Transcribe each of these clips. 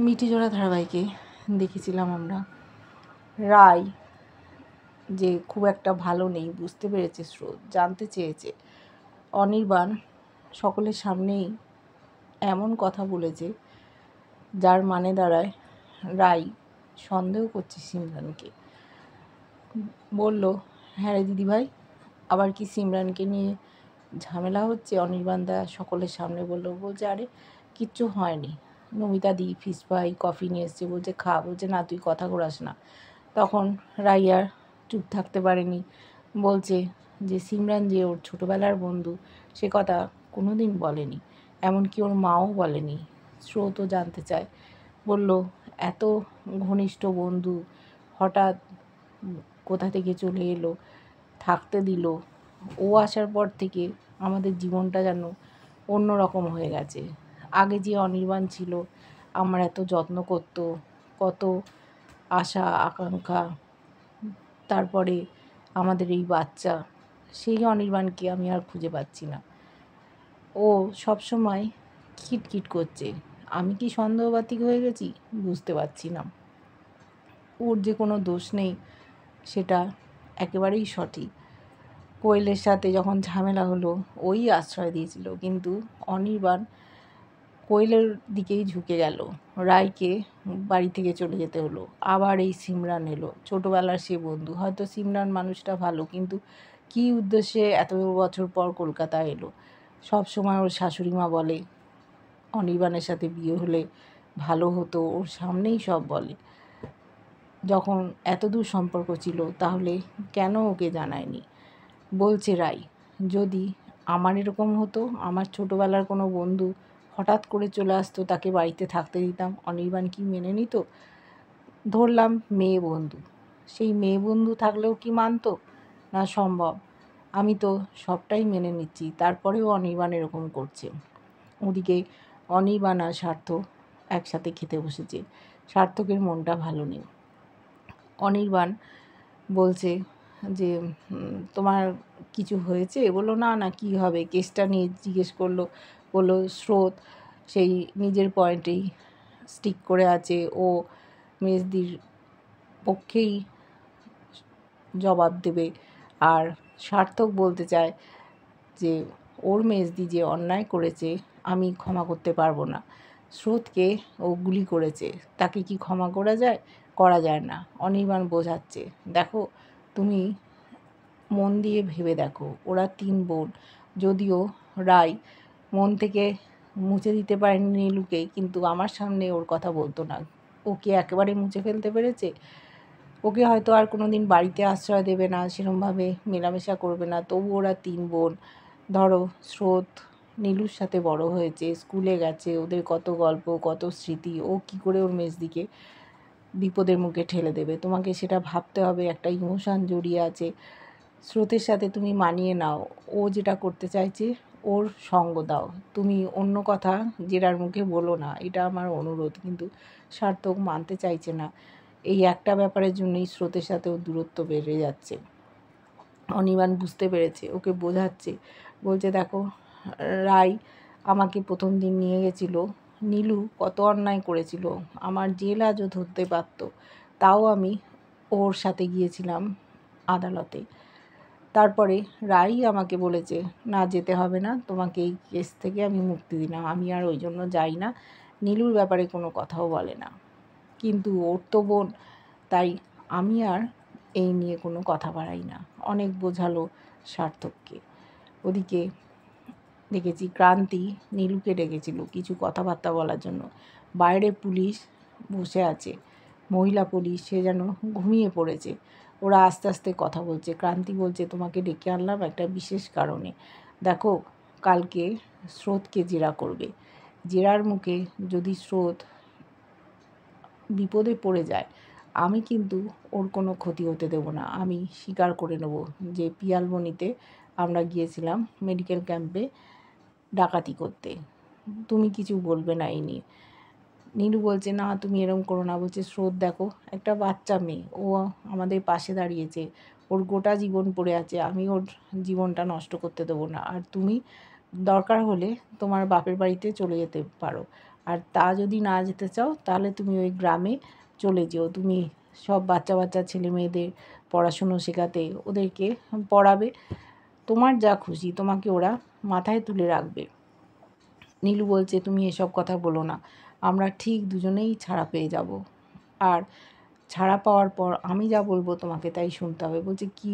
মিঠিজোড়া ধারাবাহিকে দেখেছিলাম আমরা রায় যে খুব একটা ভালো নেই বুঝতে পেরেছে স্রোত, জানতে চেয়েছে। অনির্বাণ সকলের সামনেই এমন কথা বলেছে যার মানে দাঁড়ায় রায় সন্দেহ করছে সিমরানকে। বলল, হ্যাঁ রে দিদিভাই, আবার কি সিমরানকে নিয়ে ঝামেলা হচ্ছে? অনির্বাণদা সকলের সামনে বলছে আরে কিচ্ছু হয়নি, নমিতা দি ফিশ ফ্রাই কফি নিয়ে এসছে, বলছে খা, বলছে না তুই কথা ঘোরাস না। তখন রাইয়ার চুপ থাকতে পারেনি, বলছে যে সিমরান যে ওর ছোটোবেলার বন্ধু সে কথা কোনো দিন বলেনি, এমনকি ওর মাও বলেনি। স্রোতও জানতে চায়, বলল এত ঘনিষ্ঠ বন্ধু হঠাৎ কোথা থেকে চলে এলো, থাকতে দিল। ও আসার পর থেকে আমাদের জীবনটা যেন অন্যরকম হয়ে গেছে। আগে যে অনির্বাণ ছিল, আমার এত যত্ন করত, কত আশা আকাঙ্ক্ষা, তারপরে আমাদের এই বাচ্চা, সেই অনির্বাণকে আমি আর খুঁজে পাচ্ছি না। ও সবসময় খিটখিট করছে। আমি কি সন্দেহবাতিক হয়ে গেছি বুঝতে পারছি না। ওর যে কোনো দোষ নেই সেটা একেবারেই সঠিক। কোয়েলের সাথে যখন ঝামেলা হলো ওই আশ্রয় দিয়েছিল, কিন্তু অনির্বাণ কোয়েলের দিকেই ঝুঁকে গেল। রায়কে বাড়ি থেকে চলে যেতে হলো। আবার এই সিমরান এলো, ছোটোবেলার সে বন্ধু। হয়তো সিমরান মানুষটা ভালো, কিন্তু কী উদ্দেশ্যে এত বছর পর কলকাতা এলো? সব সময় ওর শাশুড়ি মা বলে অনির্বাণের সাথে বিয়ে হলে ভালো হতো, ওর সামনেই সব বলে। যখন এত দূর সম্পর্ক ছিল তাহলে কেন ওকে জানায়নি? বলছে রাই, যদি আমার এরকম হতো, আমার ছোটোবেলার কোনো বন্ধু হঠাৎ করে চলে আসতো, তাকে বাড়িতে থাকতে দিতাম, অনির্বাণ কি মেনে নিত? ধরলাম মেয়ে বন্ধু, সেই মেয়ে বন্ধু থাকলেও কি মানতো? না সম্ভব। আমি তো সবটাই মেনে নিচ্ছি, তারপরেও অনির্বাণ এরকম করছে। ওদিকে অনির্বাণ আর স্বার্থ একসাথে খেতে বসেছে। সার্থকের মনটা ভালো নেই। অনির্বাণ বলছে যে তোমার কিছু হয়েছে? বললো না না, কী হবে? কেসটা নিয়ে জিজ্ঞেস করলো। বললো স্রোত সেই নিজের পয়েন্টেই স্টিক করে আছে, ও মেজদির পক্ষেই জবাব দেবে। আর সার্থক বলতে চায় যে ওর মেজদি যে অন্যায় করেছে আমি ক্ষমা করতে পারবো না। স্রোতকে ও গুলি করেছে, তাকে কি ক্ষমা করা যায়? করা যায় না। অনির্বাণ বোঝাচ্ছে, দেখো তুমি মন দিয়ে ভেবে দেখো, ওরা 3 বোন। যদিও রায় মন থেকে মুছে দিতে পারেনি নীলুকে, কিন্তু আমার সামনে ওর কথা বলতো না। ওকে একেবারে মুছে ফেলতে পেরেছে? ওকে হয়তো আর কোনো দিন বাড়িতে আশ্রয় দেবে না, সেরকমভাবে মেলামেশা করবে না, তবু ওরা 3 বোন। ধরো স্রোত নীলুর সাথে বড় হয়েছে, স্কুলে গেছে, ওদের কত গল্প, কত স্মৃতি। ও কি করে ওর মেজদিকে বিপদের মুখে ঠেলে দেবে? তোমাকে সেটা ভাবতে হবে, একটা ইমোশান জড়িয়ে আছে। স্রোতের সাথে তুমি মানিয়ে নাও, ও যেটা করতে চাইছে ওর সঙ্গ দাও, তুমি অন্য কথা জেরার মুখে বলো না, এটা আমার অনুরোধ। কিন্তু সার্থক মানতে চাইছে না। এই একটা ব্যাপারের জন্যই স্রোতের সাথে ওর দূরত্ব বেড়ে যাচ্ছে। অনির্বাণ বুঝতে পেরেছে, ওকে বোঝাচ্ছে, বলছে দেখো রাই আমাকে প্রথম দিন নিয়ে গেছিলো, নীলু কত অন্যায় করেছিল, আমার জেল আজও ধরতে পারতো, তাও আমি ওর সাথে গিয়েছিলাম আদালতে। তারপরে রাই আমাকে বলেছে না যেতে হবে না, তোমাকে এই কেস থেকে আমি মুক্তি দিলাম, আমি আর ওই জন্য যাই না। নীলুর ব্যাপারে কোনো কথাও বলে না, কিন্তু ওর তো বোন, তাই আমি আর এই নিয়ে কোনো কথা বাড়াই না। অনেক বোঝালো সার্থককে। ওদিকে দেখেছি ক্রান্তি নীলুকে ডেকেছিল কিছু কথাবার্তা বলার জন্য। বাইরে পুলিশ বসে আছে, মহিলা পুলিশ, সে যেন ঘুমিয়ে পড়েছে। ওরা আস্তে আস্তে কথা বলছে। ক্রান্তি বলছে তোমাকে ডেকে আনলাম একটা বিশেষ কারণে। দেখো কালকে স্রোতকে জেরা করবে, জেরার মুখে যদি স্রোত বিপদে পড়ে যায়, আমি কিন্তু ওর কোনো ক্ষতি হতে দেব না। আমি স্বীকার করে নেব যে পিয়ালবনিতে আমরা গিয়েছিলাম মেডিকেল ক্যাম্পে ডাকাতি করতে, তুমি কিছু বলবে না এই নিয়ে। নীলু বলছে না তুমি এরম করো না। বলছে স্রোত দেখো একটা বাচ্চা মেয়ে, ও আমাদের পাশে দাঁড়িয়েছে, ওর গোটা জীবন পড়ে আছে, আমি ওর জীবনটা নষ্ট করতে দেবো না। আর তুমি দরকার হলে তোমার বাপের বাড়িতে চলে যেতে পারো, আর তা যদি না যেতে চাও তাহলে তুমি ওই গ্রামে চলে যেও, তুমি সব বাচ্চা বাচ্চা ছেলে মেয়েদের পড়াশুনো শেখাতে, ওদেরকে পড়াবে, তোমার যা খুশি তোমাকে ওরা মাথায় তুলে রাখবে। নীলু বলছে তুমি এসব কথা বলো না, আমরা ঠিক দুজনেই ছাড়া পেয়ে যাব, আর ছাড়া পাওয়ার পর আমি যা বলবো তোমাকে তাই শুনতে হবে। বলছে কি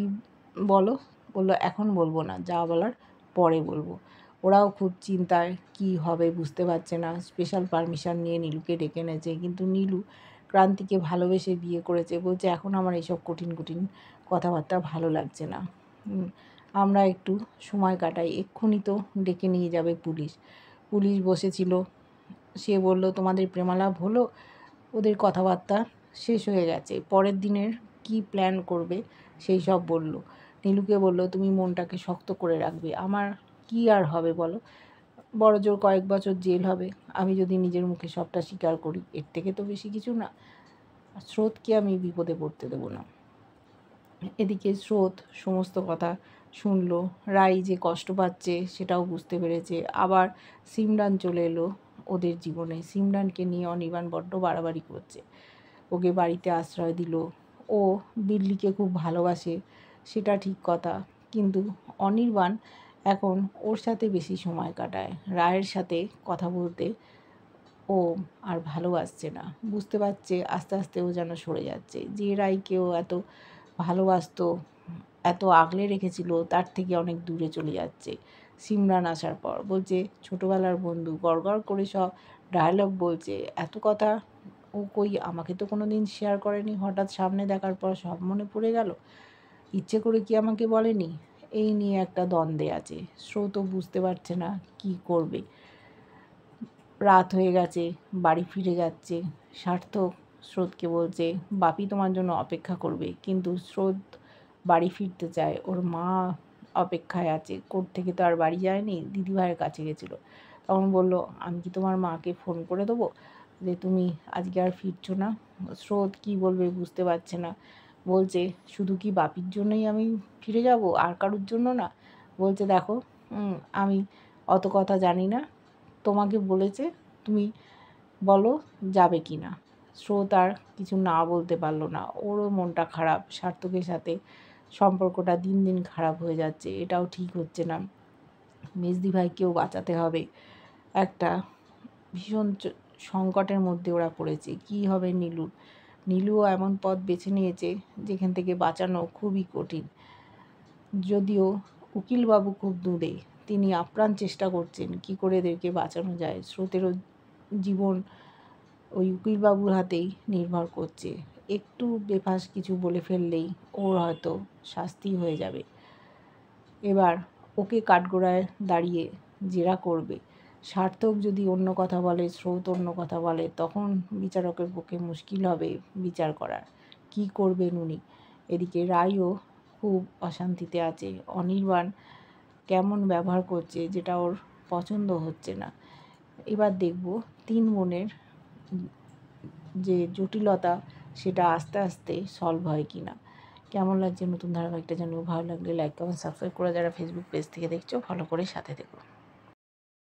বলো? বললো এখন বলবো না, যা বলার পরে বলবো। ওরাও খুব চিন্তায়, কি হবে বুঝতে পারছে না। স্পেশাল পারমিশন নিয়ে নীলুকে ডেকে এনেছে, কিন্তু নীলু ক্রান্তিকে ভালোবেসে বিয়ে করেছে। বলছে এখন আমার এইসব কঠিন কঠিন কথাবার্তা ভালো লাগছে না, আমরা একটু সময় কাটাই, এক্ষুনি তো ডেকে নিয়ে যাবে পুলিশ। পুলিশ বসেছিল, সে বলল তোমাদের প্রেমালাপ হলো, ওদের কথাবার্তা শেষ হয়ে গেছে, পরের দিনের কি প্ল্যান করবে সেই সব বলল। নীলুকে বলল তুমি মনটাকে শক্ত করে রাখবে, আমার কি আর হবে বলো, বড়জোর কয়েক বছর জেল হবে, আমি যদি নিজের মুখে সবটা স্বীকার করি, এর থেকে তো বেশি কিছু না, স্রোতকে আমি বিপদে পড়তে দেবো না। এদিকে স্রোত সমস্ত কথা শুনল, রাই যে কষ্ট পাচ্ছে সেটাও বুঝতে পেরেছে। আবার সিমরান চলে এলো ওদের জীবনে। সিমরানকে নিয়ে অনির্বাণ বড্ড বাড়াবাড়ি করছে, ওকে বাড়িতে আশ্রয় দিল। ও বিল্লিকে খুব ভালোবাসে, সেটা ঠিক কথা, কিন্তু অনির্বাণ এখন ওর সাথে বেশি সময় কাটায়, রায়ের সাথে কথা বলতে ও আর ভালোবাসছে না। বুঝতে পারছে আস্তে আস্তে ও যেন সরে যাচ্ছে। যে রাইকেও এত ভালোবাসতো, এত আগলে রেখেছিল, তার থেকে অনেক দূরে চলে যাচ্ছে সিমরান আসার পর। বলছে ছোটোবেলার বন্ধু, গড়গড় করে সব ডায়লগ বলছে, এত কথা ও কই আমাকে তো কোনো দিন শেয়ার করেনি, হঠাৎ সামনে দেখার পর সব মনে পড়ে গেল, ইচ্ছে করে কি আমাকে বলেনি। এই নিয়ে একটা দ্বন্দ্বে আছে। স্রোতও বুঝতে পারছে না কি করবে। রাত হয়ে গেছে, বাড়ি ফিরে যাচ্ছে। সার্থক স্রোতকে বলছে বাপি তোমার জন্য অপেক্ষা করবে, কিন্তু স্রোত বাড়ি ফিরতে চায়, ওর মা অপেক্ষায় আছে। কোর্ট থেকে তো আর বাড়ি যায়নি, দিদিভাইয়ের কাছে গেছিলো। তখন বলল আমি কি তোমার মাকে ফোন করে দেবো যে তুমি আজকে আর ফিরছো না? স্রোত কি বলবে বুঝতে পারছে না। বলছে শুধু কি বাপির জন্যই আমি ফিরে যাব, আর কারোর জন্য না? বলছে দেখো আমি অত কথা জানি না, তোমাকে বলেছে, তুমি বলো যাবে কি না। স্রোত আর কিছু না বলতে পারলো না, ওরও মনটা খারাপ। সার্থকের সাথে সম্পর্কটা দিন দিন খারাপ হয়ে যাচ্ছে, এটাও ঠিক হচ্ছে না। মেজদি ভাইকেও বাঁচাতে হবে, একটা ভীষণ সংকটের মধ্যে ওরা পড়েছে। কি হবে নীলুর? নীলুও এমন পথ বেছে নিয়েছে যেখান থেকে বাঁচানো খুবই কঠিন। যদিও উকিলবাবু খুব দূরে, তিনি আপ্রাণ চেষ্টা করছেন কি করে এদেরকে বাঁচানো যায়। স্রোতেরও জীবন ওই উকিলবাবুর হাতেই নির্ভর করছে। একটু বেফাস কিছু বলে ফেললেই ওর হয়তো শাস্তি হয়ে যাবে। এবার ওকে কাঠগোড়ায় দাঁড়িয়ে জেরা করবে। সার্থক যদি অন্য কথা বলে, স্রোত অন্য কথা বলে, তখন বিচারকের পক্ষে মুশকিল হবে বিচার করার। কি করবেন উনি? এদিকে রায়ও খুব অশান্তিতে আছে। অনির্বাণ কেমন ব্যবহার করছে যেটা ওর পছন্দ হচ্ছে না। এবার দেখব তিন বোনের যে জটিলতা সেটা আস্তে আস্তে সলভ হয় কি না। কেমন লাগছে নতুন ধারাবাহিকটা জানিও। ভালো লাগলে লাইক কমেন্ট সাবস্ক্রাইব করে যারা ফেসবুক পেজ থেকে দেখছো ফলো করে সাথে থেকো।